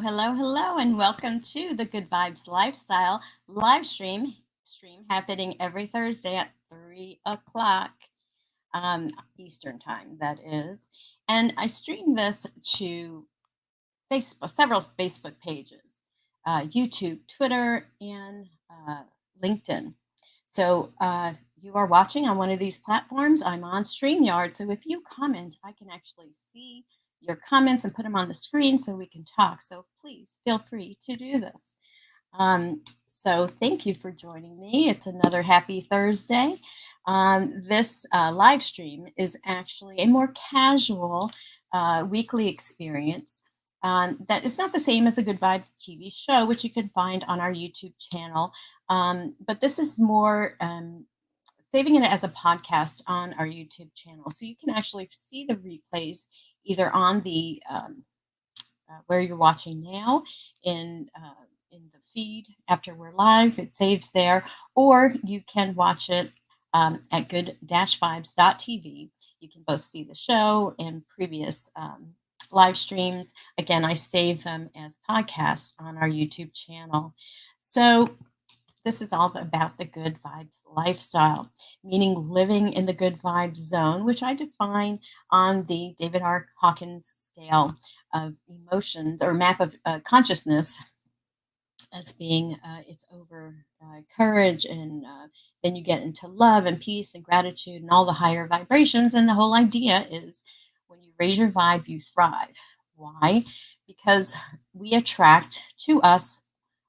Hello, and welcome to the Good Vibes Lifestyle live stream happening every Thursday at 3 o'clock Eastern time. That is, and I stream this to Facebook, several Facebook pages, YouTube, Twitter, and LinkedIn. So you are watching on one of these platforms. I'm on StreamYard. So if you comment, I can actually see your comments and put them on the screen so we can talk. So please feel free to do this. So thank you for joining me. It's another happy Thursday. This live stream is actually a more casual weekly experience. That is not the same as a Good Vibes TV show, which you can find on our YouTube channel. But this is more saving it as a podcast on our YouTube channel. So you can actually see the replays either on the where you're watching now in the feed after we're live, it saves there, or you can watch it at good-vibes.tv. You can both see the show and previous live streams. Again, I save them as podcasts on our YouTube channel. So this is all about the good vibes lifestyle, meaning living in the good vibes zone, which I define on the David R. Hawkins scale of emotions or map of consciousness as being it's over courage, and then you get into love and peace and gratitude and all the higher vibrations. And the whole idea is when you raise your vibe, you thrive. Why? Because we attract to us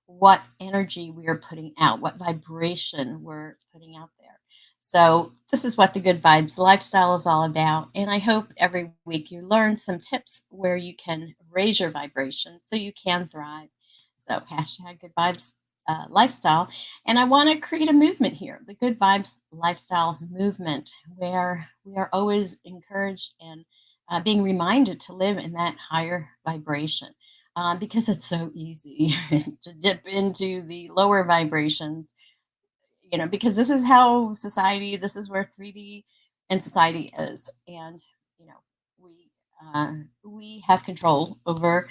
what energy we are putting out, what vibration we're putting out there. So, this is what the Good Vibes lifestyle is all about. And I hope every week you learn some tips where you can raise your vibration so you can thrive. So, hashtag Good Vibes lifestyle. And I want to create a movement here, the Good Vibes lifestyle movement, where we are always encouraged and being reminded to live in that higher vibration because it's so easy to dip into the lower vibrations, because this is how society, this is where 3D and society is. And, you know, we have control over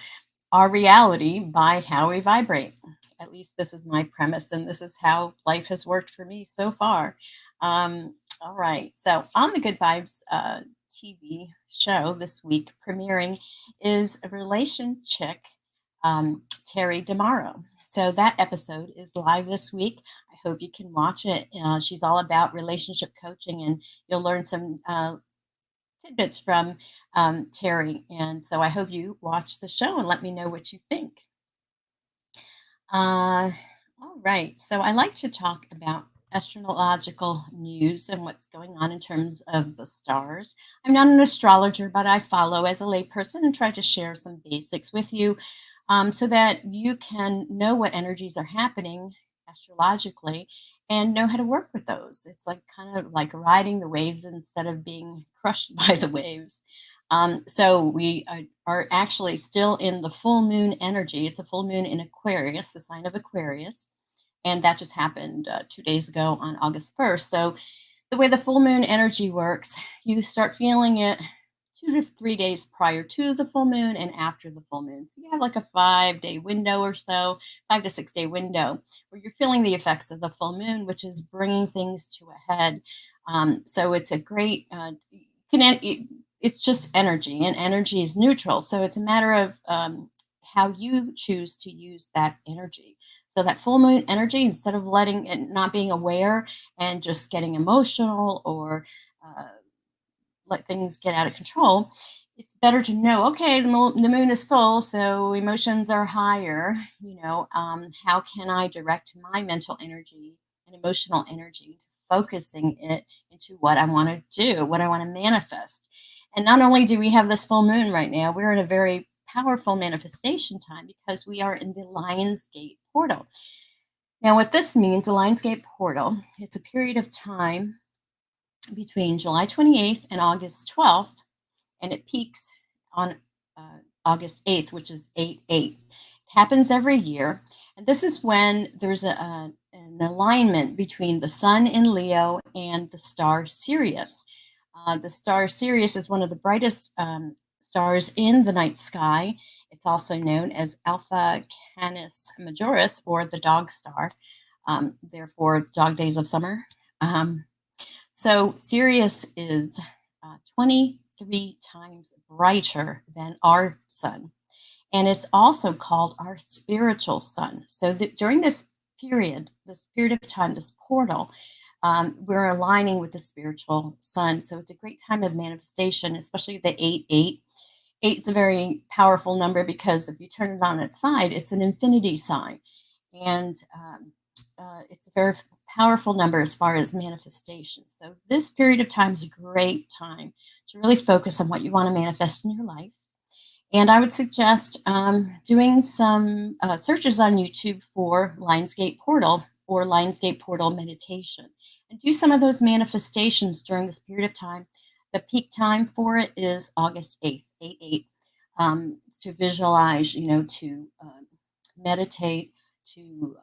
our reality by how we vibrate. At least this is my premise, and this is how life has worked for me so far. All right. So, on the Good Vibes TV show this week, premiering is a relation chick, Terry DeMauro. So, that episode is live this week. I hope you can watch it. She's all about relationship coaching, and you'll learn some tidbits from Terry. And so I hope you watch the show and let me know what you think. All right. So I like to talk about astrological news and what's going on in terms of the stars. I'm not an astrologer, but I follow as a layperson and try to share some basics with you so that you can know what energies are happening astrologically and know how to work with those. It's like kind of like riding the waves instead of being crushed by the waves. So we are actually still in the full moon energy. It's a full moon in Aquarius, the sign of Aquarius. And that just happened 2 days ago on August 1st. So the way the full moon energy works, you start feeling it 2 to 3 days prior to the full moon and after the full moon. So you have like a 5 day window or so, 5 to 6 day window where you're feeling the effects of the full moon, which is bringing things to a head. So it's a great, it's just energy, and energy is neutral. So it's a matter of how you choose to use that energy. So that full moon energy, instead of letting it, not being aware and just getting emotional or uh, let things get out of control, it's better to know, okay, the moon is full, so emotions are higher. How can I direct my mental energy and emotional energy to focusing it into what I want to do, what I want to manifest? And not only do we have this full moon right now, we're in a very powerful manifestation time because we are in the Lionsgate portal. Now, what this means, the Lionsgate portal, it's a period of time between July 28th and August 12th, and it peaks on August 8th, which is 8/8. It happens every year, and this is when there's an alignment between the sun in Leo and the star Sirius. The star Sirius is one of the brightest stars in the night sky, It's also known as Alpha Canis Majoris, or the dog star, therefore, dog days of summer. Um, so Sirius is 23 times brighter than our sun. And it's also called our spiritual sun. So that during this period of time, this portal, we're aligning with the spiritual sun. So it's a great time of manifestation, especially the 8 8. Eight is a very powerful number because if you turn it on its side, it's an infinity sign. And it's a very powerful number as far as manifestation. So this period of time is a great time to really focus on what you want to manifest in your life. And I would suggest doing some searches on YouTube for Lionsgate Portal or Lionsgate Portal meditation and do some of those manifestations during this period of time. The peak time for it is August 8th, 8 8, to visualize, to meditate, to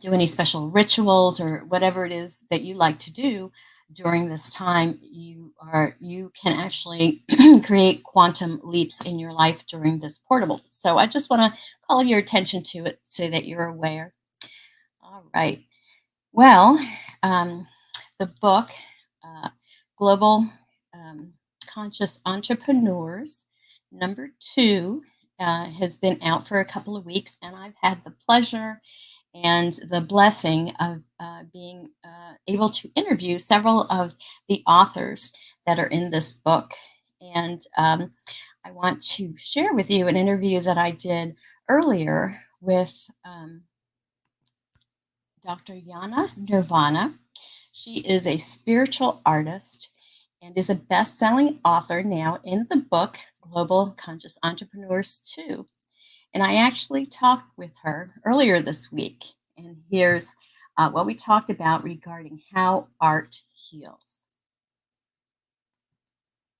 do any special rituals or whatever it is that you like to do during this time. You can actually create quantum leaps in your life during this portable. So I just want to call your attention to it so that you're aware. All right. Well, the book, Global Conscious Entrepreneurs, #2, has been out for a couple of weeks, and I've had the pleasure and the blessing of being able to interview several of the authors that are in this book. And I want to share with you an interview that I did earlier with Dr. Jana Nirvana. She is a spiritual artist and is a best selling author now in the book Global Conscious Entrepreneurs 2. And I actually talked with her earlier this week. And here's what we talked about regarding how art heals.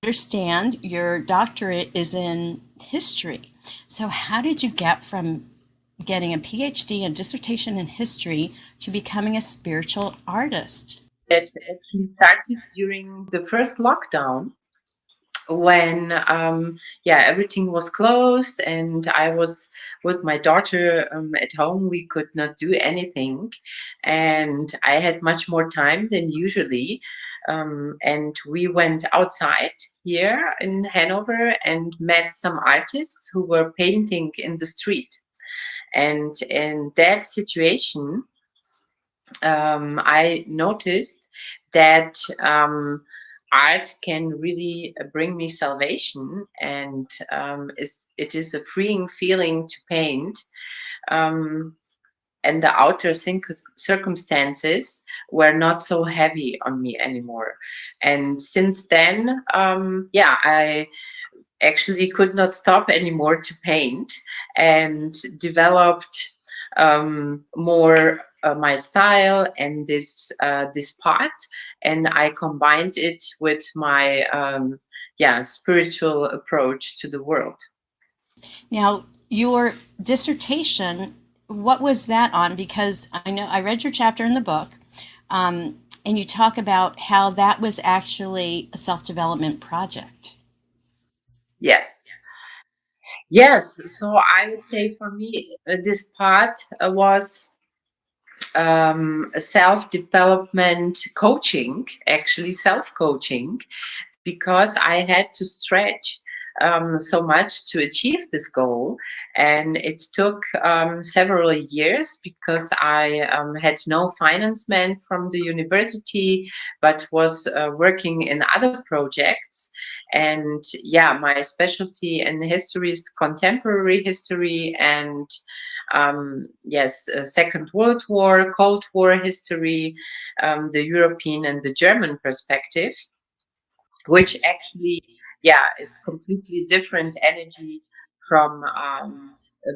Understand your doctorate is in history. So, how did you get from getting a PhD and dissertation in history to becoming a spiritual artist? It actually started during the first lockdown when everything was closed and I was with my daughter at home. We could not do anything, and I had much more time than usually. And we went outside here in Hanover and met some artists who were painting in the street. And in that situation, I noticed that art can really bring me salvation, and it is a freeing feeling to paint. Um, and the outer circumstances were not so heavy on me anymore. And since then, I actually could not stop anymore to paint and developed more my style and this part, and I combined it with my spiritual approach to the world. Now, your dissertation, what was that on? Because I know I read your chapter in the book, and you talk about how that was actually a self development project. Yes. Yes, so I would say for me, this part was a self-development coaching, actually self-coaching, because I had to stretch so much to achieve this goal. And it took several years because I had no financement from the university, but was working in other projects. And yeah, my specialty in history is contemporary history and yes, Second World War, Cold War history, the European and the German perspective, which actually, yeah, is completely different energy from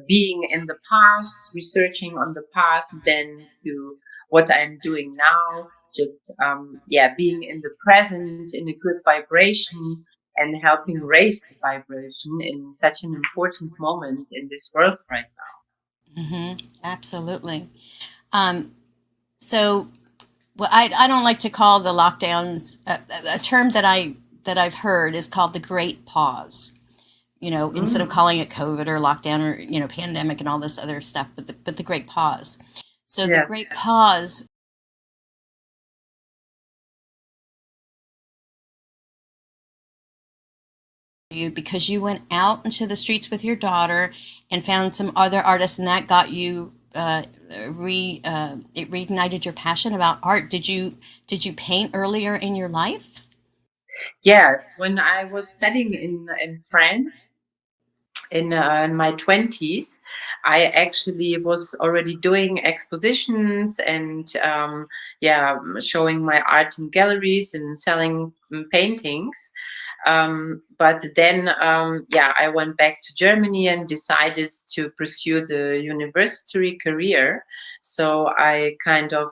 being in the past, researching on the past, than to what I'm doing now. Just being in the present in a good vibration and helping raise the vibration in such an important moment in this world right now. Absolutely. Um, so, well, I don't like to call the lockdowns, a term that I've heard is called the Great Pause. instead of Mm. calling it COVID or lockdown or, pandemic and all this other stuff, but the great pause. So the Yes. great pause you because you went out into the streets with your daughter and found some other artists, and that got you it reignited your passion about art. Did you paint earlier in your life? Yes. When I was studying in France, in my 20s, I actually was already doing expositions and yeah, showing my art in galleries and selling paintings. But then, yeah, I went back to Germany and decided to pursue the university career. So I kind of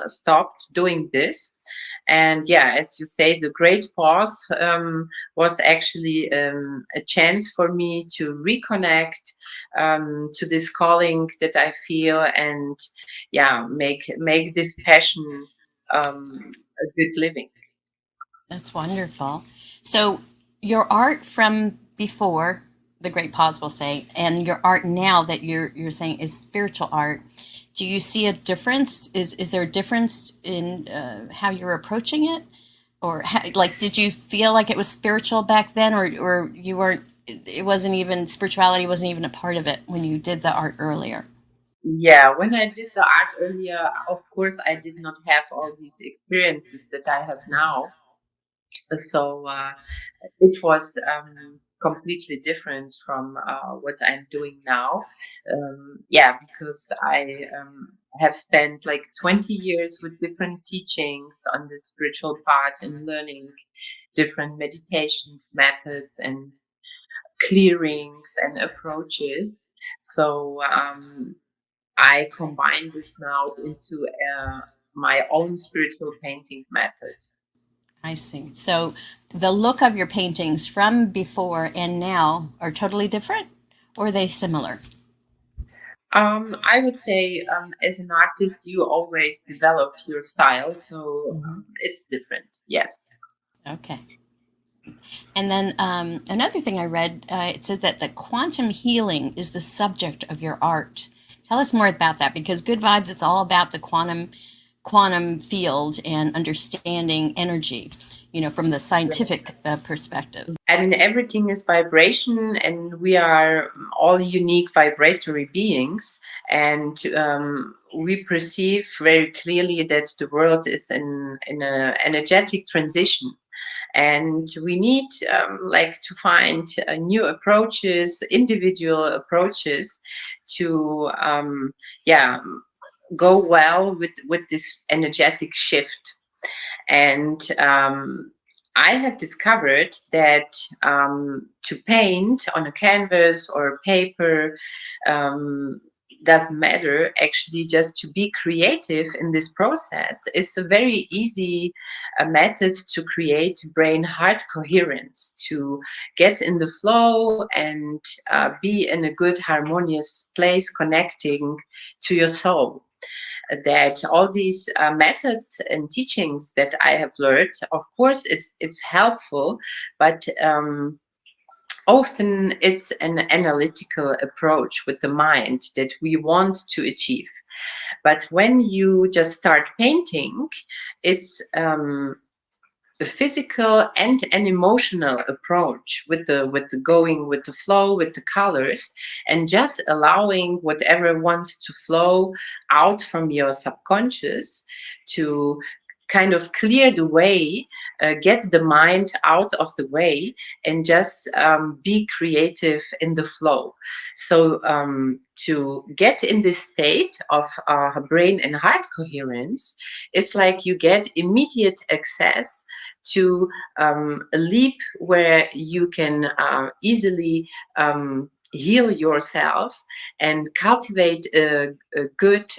stopped doing this. And yeah, as you say, the great pause was actually a chance for me to reconnect to this calling that I feel, and yeah, make this passion a good living. That's wonderful. So your art from before the great pause, will say, and your art now that you're saying is spiritual art. Do you see a difference? Is there a difference in how you're approaching it, or like did you feel like it was spiritual back then, or you weren't? It wasn't even spirituality wasn't even a part of it when you did the art earlier. Yeah, when I did the art earlier, of course, I did not have all these experiences that I have now. So it was completely different from what I'm doing now. Yeah, because I have spent like 20 years with different teachings on the spiritual part and learning different meditations, methods, and clearings and approaches. So I combine this now into my own spiritual painting method. I see. So the look of your paintings from before and now are totally different, or are they similar? I would say, as an artist, you always develop your style, so Mhm. it's different. Yes. Okay. And then another thing I read, it says that the quantum healing is the subject of your art. Tell us more about that, because Good Vibes, it's all about the quantum field and understanding energy, from the scientific perspective. I mean, everything is vibration, and we are all unique vibratory beings. And we perceive very clearly that the world is in an energetic transition. And we need like to find new approaches, individual approaches to yeah, go well with this energetic shift. And I have discovered that to paint on a canvas or paper doesn't matter. Actually, just to be creative in this process is a very easy method to create brain heart coherence, to get in the flow and be in a good harmonious place connecting to your soul. That all these methods and teachings that I have learned, of course, it's helpful, but often it's an analytical approach with the mind that we want to achieve. But when you just start painting, it's a physical and an emotional approach with the going with the flow with the colors, and just allowing whatever wants to flow out from your subconscious to kind of clear the way, get the mind out of the way, and just be creative in the flow. So to get in this state of brain and heart coherence, it's like you get immediate access to a leap where you can easily heal yourself and cultivate a good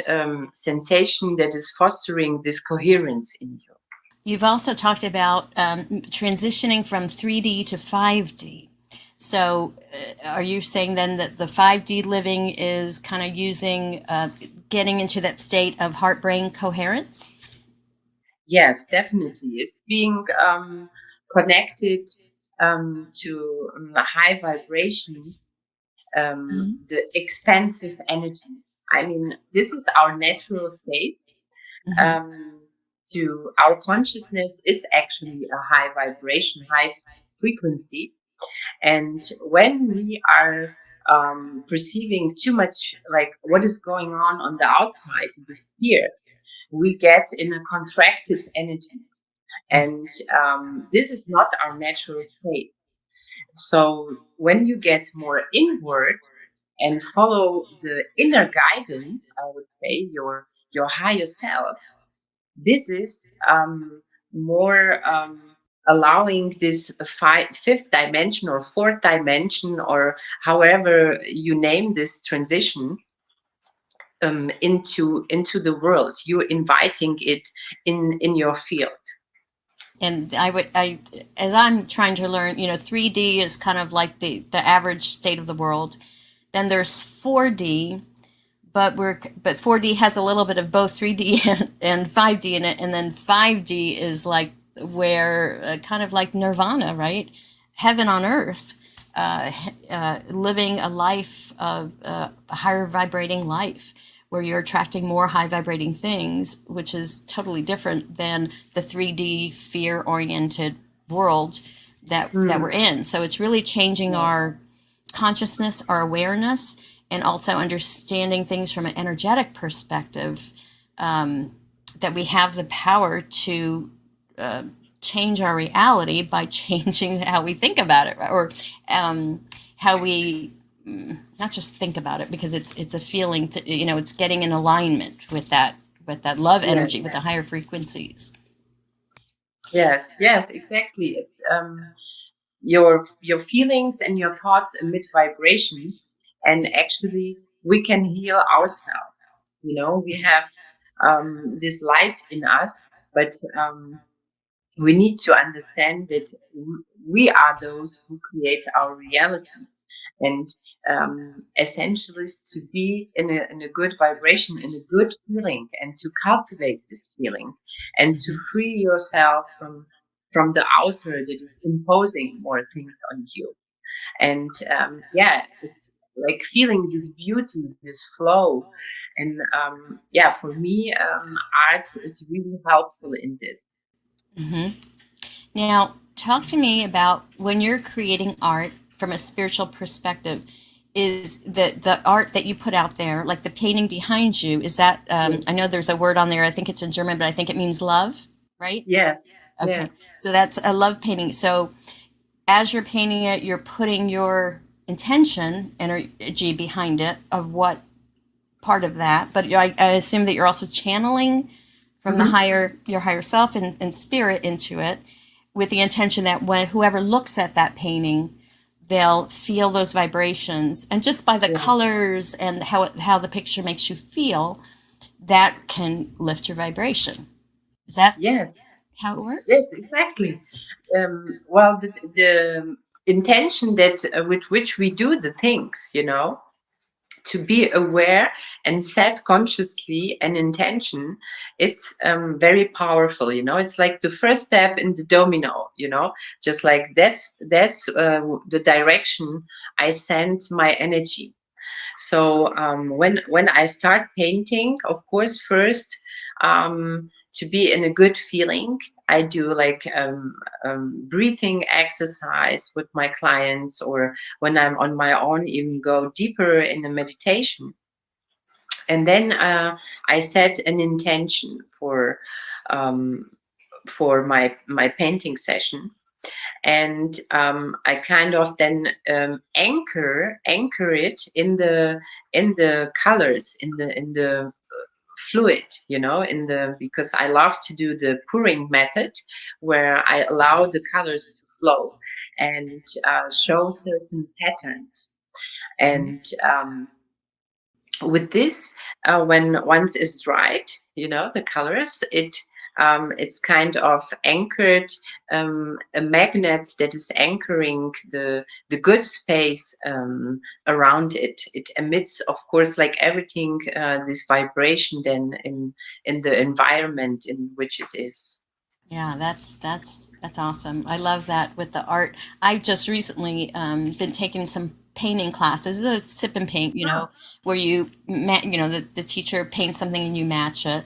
sensation that is fostering this coherence in you. You've also talked about transitioning from 3D to 5D. So, are you saying then that the 5D living is kind of using, getting into that state of heart brain coherence? Yes, definitely. It's being connected. to a high vibration, Mhm. the expansive energy. I mean, this is our natural state. Mhm. Um, to our consciousness is actually a high vibration, high frequency. And when we are perceiving too much, like what is going on the outside, the fear, we get in a contracted energy. And this is not our natural state. So when you get more inward and follow the inner guidance, I would say your higher self, this is more allowing this fifth dimension or fourth dimension, or however you name this transition, into the world. You're inviting it in your field. And as I'm trying to learn, 3D is kind of like the average state of the world. Then there's 4D, but 4D has a little bit of both 3D and 5D in it, and then 5D is like where kind of like Nirvana, right? Heaven on earth, living a life of a higher vibrating life where you're attracting more high vibrating things, which is totally different than the 3D fear oriented world that we're Hmm. in. So it's really changing Yeah. our consciousness, our awareness, and also understanding things from an energetic perspective, that we have the power to uh, change our reality by changing how we think about it, or how we not just think about it, because it's a feeling, it's getting in alignment with that love Yes. energy, with the higher frequencies. Yes. Yes. Exactly. It's your feelings and your thoughts emit vibrations, and actually we can heal ourselves. We have this light in us, but we need to understand that we are those who create our reality. And essentially is to be in a good vibration, in a good feeling, and to cultivate this feeling, and to Mhm. free yourself from the outer that is imposing more things on you. And yeah, it's like feeling this beauty, this flow. And yeah, for me, art is really helpful in this. Mhm. Now, talk to me about when you're creating art from a spiritual perspective. Is the art that you put out there, like the painting behind you, is that Yes, I know there's a word on there. I think it's in German, but I think it means love, right? yes, Okay, yes, so that's a love painting. So as you're painting it, you're putting your intention, energy behind it of what part of that. But I assume that you're also channeling from the hmm, higher your higher self and spirit into it, with the intention that when whoever looks at that painting, they'll feel those vibrations, and just by the yes, colors and how the picture makes you feel, that can lift your vibration. Is that yes, how it yes, works? exactly. Well, the intention that with which we do the things, to be aware and set consciously an intention, it's very powerful. It's like the first step in the domino. Just like that's the direction I send my energy. So when I start painting, of course, first, to be in a good feeling, I do like breathing exercise with my clients, or when I'm on my own, even go deeper in the meditation. And then I set an intention um, for my painting session. And I kind of then anchor it in the colors, in the fluid, in the because I love to do the pouring method, where I allow the colors to flow and show certain patterns. And with this, when once is dried, the colors, it's kind of anchored, a magnet that is anchoring the good space around it. It emits, of course, like everything, this vibration then in the environment in which it is. Yeah, that's awesome. I love that with the art. I've just recently been taking some painting classes, a sip and paint, Oh, where the teacher paints something and you match it.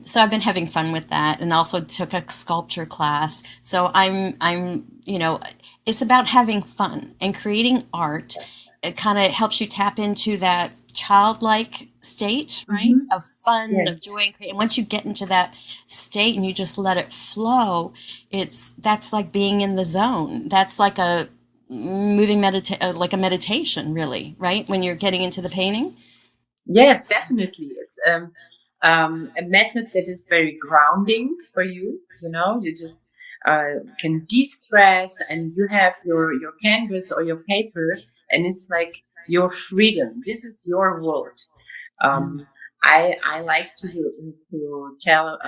So I've been having fun with that, and also took a sculpture class. So it's about having fun and creating art. It kind of helps you tap into that childlike state, right? hmm, Of fun, of yes. joy and creating. And once you get into that state and you just let it flow, that's like being in the zone. That's like a like a meditation, really, right? When you're getting into the painting. Yes, definitely. It's a method that is very grounding for you. You know, you just can de-stress, and you have your canvas or your paper, and it's like your freedom. This is your world. Mm, Um, I like to tell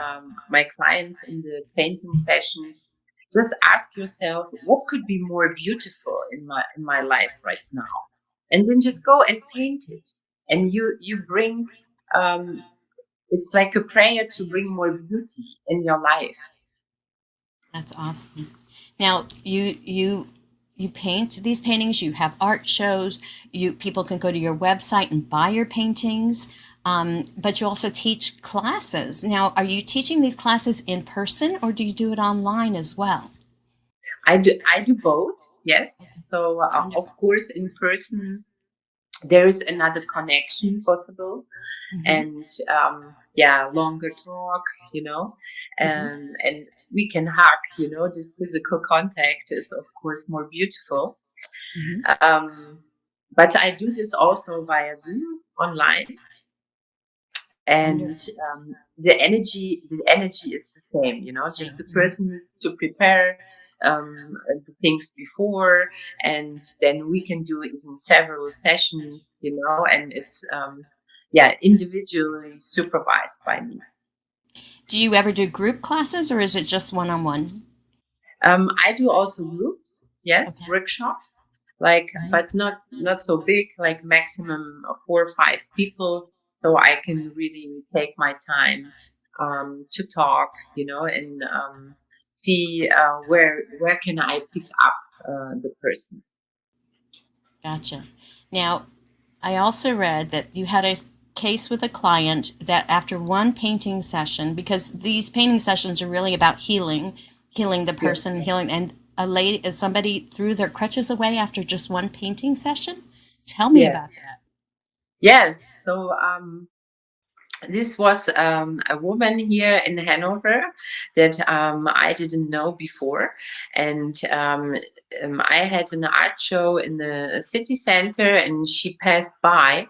my clients in the painting sessions, just ask yourself what could be more beautiful in my life right now, and then just go and paint it. And you bring it's like a prayer to bring more beauty in your life. that's awesome. Now, you paint these paintings. You have art shows. You People can go to your website and buy your paintings. But you also teach classes. Now, are you teaching these classes in person or do you do it online as well? I do both. Yes. Okay, So of wonderful. course in person there is another connection possible, Hmm. and yeah, longer talks, Hmm. and we can hug. This physical contact is of course more beautiful. Hmm. um, but I do this also via Zoom online, and Wonderful. the energy is the same. Just Same. the Mhm. person needs to prepare the things before, and then we can do even several sessions, and it's yeah, individually supervised by me. Do you ever do group classes or is it just one on one? I do also groups, yes, Okay. workshops, like, Right. but not so big, like maximum of 4 or 5 people, so I can really take my time to talk, and see where can I pick up the person. Gotcha. Now, I also read that you had a case with a client that after one painting session, because these painting sessions are really about healing the Yes. person, healing, and somebody threw their crutches away after just one painting session. Tell me about Yes. that. Yes. So this was a woman here in Hanover that I didn't know before. And I had an art show in the city center, and she passed by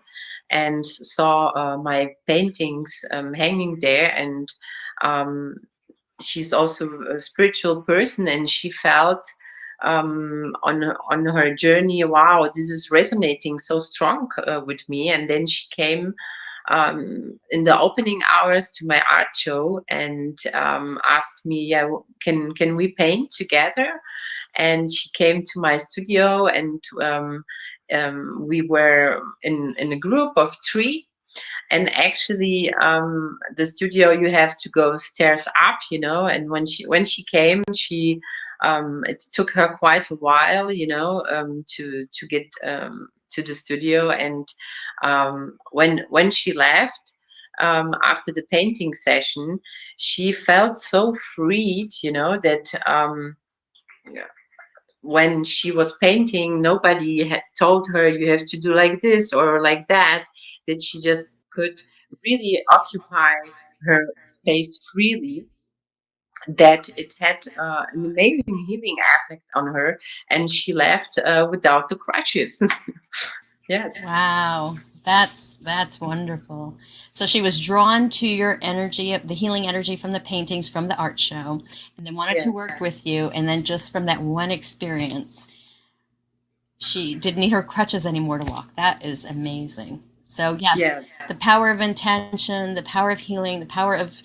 and saw my paintings hanging there. And um, she's also a spiritual person, and she felt on her journey, wow, this is resonating so strong with me. And then she came in the opening hours to my art show and asked me, yeah, can we paint together? And she came to my studio, and we were in a group of 3. And actually, the studio, you have to go stairs up, and when she came, it took her quite a while, to get to the studio. And when she left after the painting session, she felt so freed, that when she was painting, nobody had told her you have to do like this or like that, that she just could really occupy her space freely, that it had an amazing healing effect on her, and she left without the crutches. Yes. Wow, that's wonderful. So she was drawn to your energy, the healing energy from the paintings from the art show, and then wanted to Yes. work with you. And then just from that one experience, she didn't need her crutches anymore to walk. That is amazing. So yes, Yes. the power of intention, the power of healing, the power of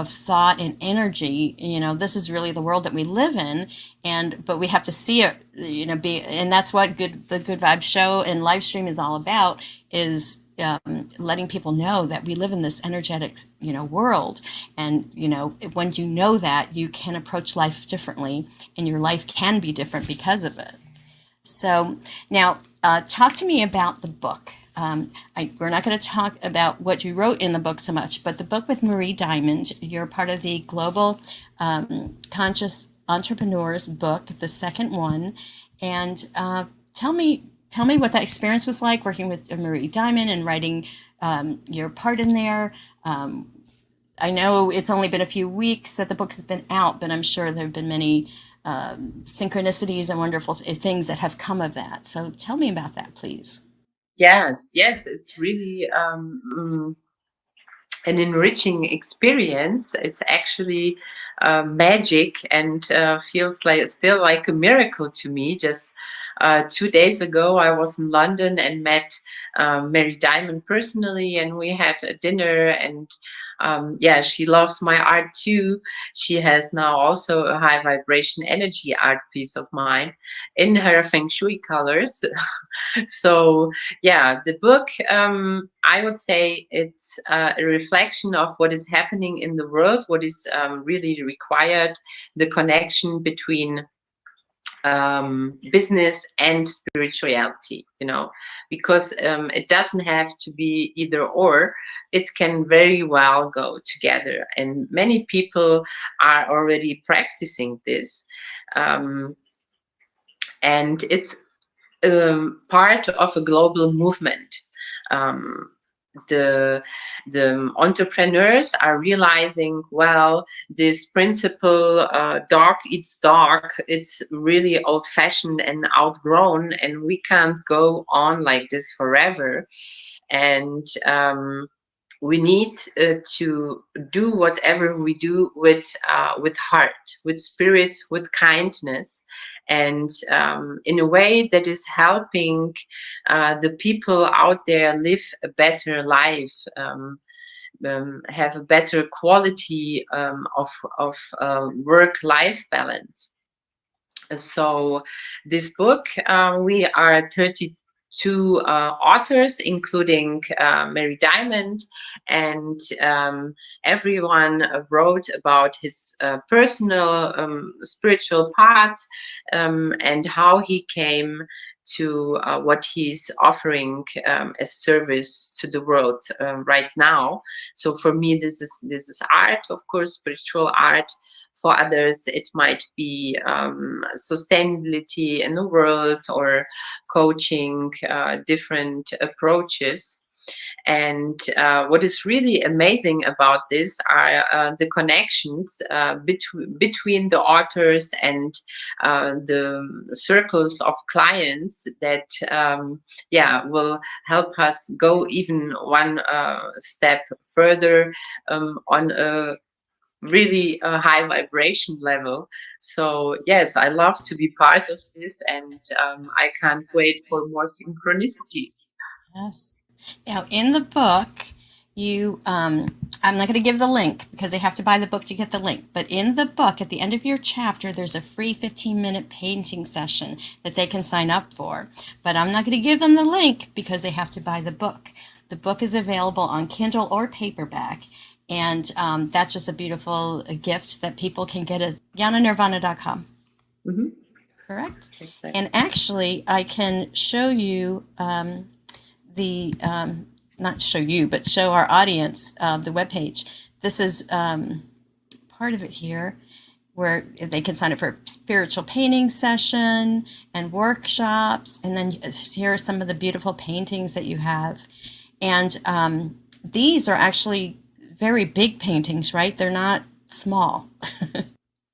thought and energy. This is really the world that we live in, and but we have to see it. Be and that's what the Good Vibes show and live stream is all about. letting people know that we live in this energetic, world. And, when you know that, you can approach life differently, and your life can be different because of it. So now, talk to me about the book. We're not going to talk about what you wrote in the book so much, but the book with Marie Diamond, you're part of the Global Conscious Entrepreneurs book, the second one. And tell me what that experience was like working with Marie Diamond and writing your part in there. I know it's only been a few weeks that the book has been out, but I'm sure there have been many synchronicities and wonderful things that have come of that. So tell me about that, please. Yes, yes, it's really an enriching experience. It's actually magic, and feels like still like a miracle to me. Just 2 days ago, I was in London and met Mary Diamond personally, and we had a dinner. And yeah, she loves my art too. She has now also a high vibration energy art piece of mine in her feng shui colors. So yeah, the book, I would say it's a reflection of what is happening in the world, what is really required, the connection between business and spirituality, because it doesn't have to be either or. It can very well go together, and many people are already practicing this. Um, and it's part of a global movement. Um, the entrepreneurs are realizing, well, this principle, dog eats dog, it's really old fashioned and outgrown, and we can't go on like this forever. And we need to do whatever we do with heart, with spirit, with kindness, and in a way that is helping the people out there live a better life, have a better quality of work-life balance. So this book, we are 32 authors, including Mary Diamond, and everyone wrote about his personal spiritual path, and how he came to what he's offering as service to the world right now. So for me, this is art, of course, spiritual art. For others, it might be sustainability in the world, or coaching, different approaches. And what is really amazing about this are the connections between the authors and the circles of clients that, yeah, will help us go even one step further on a really high vibration level. So yes, I love to be part of this, and I can't wait for more synchronicities. Yes. Now, in the book, I'm not going to give the link because they have to buy the book to get the link. But in the book, at the end of your chapter, there's a free 15-minute painting session that they can sign up for. But I'm not going to give them the link because they have to buy the book. The book is available on Kindle or paperback. And that's just a beautiful gift that people can get at jananirvana.com. Mm-hmm. Correct? Exactly. And actually, I can show you not show you, but show our audience the webpage. This is part of it here, where they can sign up for a spiritual painting session and workshops. And then here are some of the beautiful paintings that you have. And these are actually very big paintings, right? They're not small.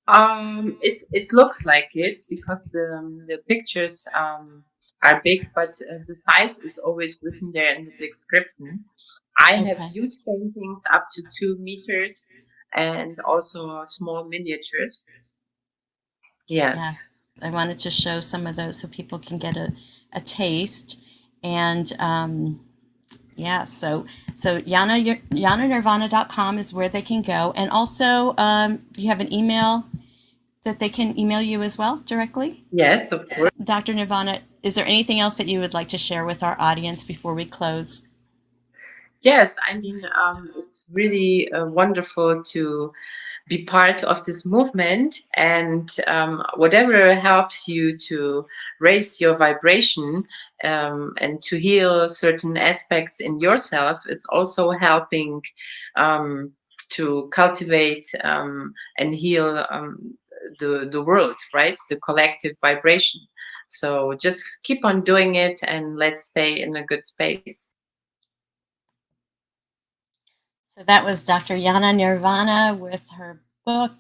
It looks like it because the pictures are big, but the size is always written there in the description. I have Okay. huge paintings up to 2 meters, and also small miniatures. Yes. Yes, I wanted to show some of those so people can get a taste. And yeah, so jananirvana.com is where they can go. And also, you have an email that they can email you as well directly? Yes, of course. Dr. Nirvana, is there anything else that you would like to share with our audience before we close? Yes, I mean, it's really wonderful to be part of this movement, and whatever helps you to raise your vibration and to heal certain aspects in yourself is also helping um, to cultivate and heal the world, right? The collective vibration. So just keep on doing it, and let's stay in a good space. So that was Dr. Jana Nirvana with her book,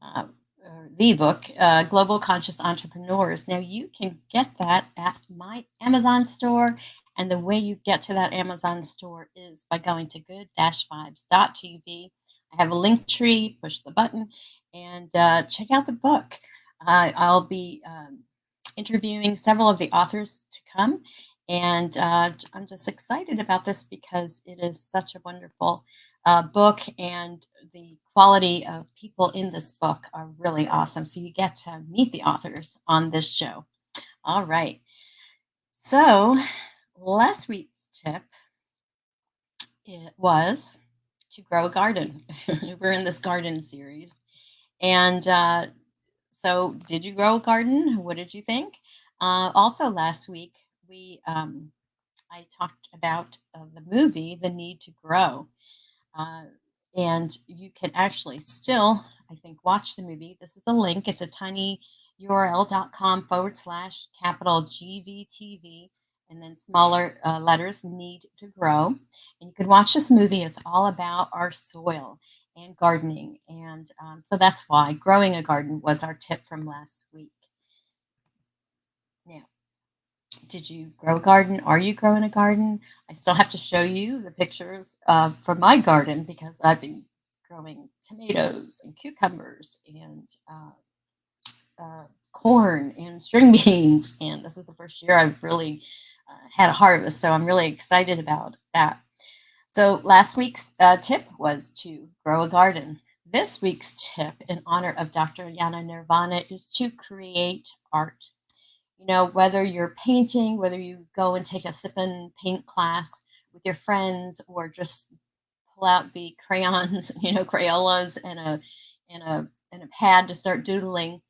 uh, or the book, Global Conscious Entrepreneurs. Now you can get that at my Amazon store, and the way you get to that Amazon store is by going to good-vibes.tv. I have a link tree, push the button, and check out the book. I'll be interviewing several of the authors to come, and I'm just excited about this because it is such a wonderful book, and the quality of people in this book are really awesome. So you get to meet the authors on this show. All right. So last week's tip it was to grow a garden. We're in this garden series, and so did you grow a garden? What did you think? Also, last week we I talked about the movie The Need to Grow. Uh, and you can actually still, I think, watch the movie. This is the link. It's a tiny url.com/ capital GVTV and then smaller letters need to grow. And you can watch this movie. It's all about our soil and gardening. And so that's why growing a garden was our tip from last week. Now, did you grow a garden? Are you growing a garden? I still have to show you the pictures from my garden because I've been growing tomatoes and cucumbers and corn and string beans. And this is the first year I've really had a harvest. So I'm really excited about that. So last week's tip was to grow a garden. This week's tip, in honor of Dr. Jana Nirvana, is to create art. You know, whether you're painting, whether you go and take a sip and paint class with your friends, or just pull out the crayons, Crayolas and a pad to start doodling,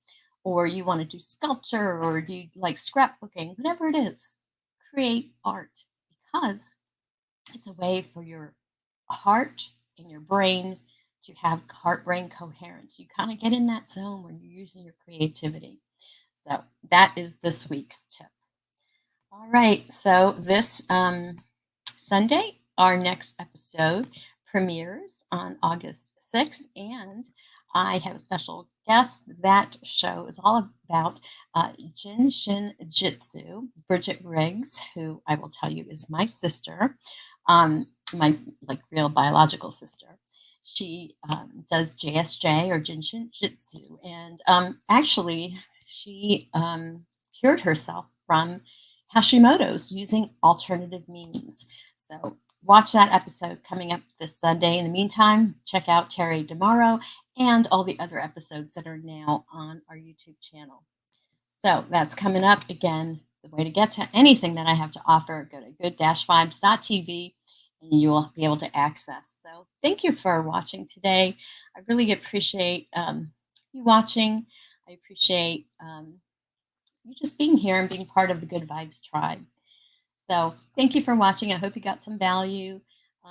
or you want to do sculpture or do like scrapbooking, whatever it is, create art because it's a way for your heart and your brain to have heart brain coherence. You kind of get in that zone when you're using your creativity. So that is this week's tip. All right. So this Sunday, our next episode premieres on August 6th, and I have a special guest. That show is all about Jin Shin Jitsu. Bridget Riggs, who I will tell you is my sister, my like real biological sister. She does JSJ or Jin Shin Jitsu, and actually, she cured herself from Hashimoto's using alternative means. So watch that episode coming up this Sunday. In the meantime, check out Terry DeMauro and all the other episodes that are now on our YouTube channel. So that's coming up again. The way to get to anything that I have to offer, go to good-vibes.tv and you will be able to access. So thank you for watching today. I really appreciate you watching. I appreciate you just being here and being part of the Good Vibes tribe. So thank you for watching. I hope you got some value,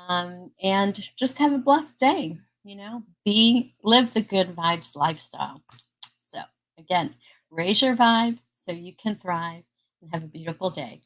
and just have a blessed day. Live the Good Vibes lifestyle. So again, raise your vibe so you can thrive and have a beautiful day.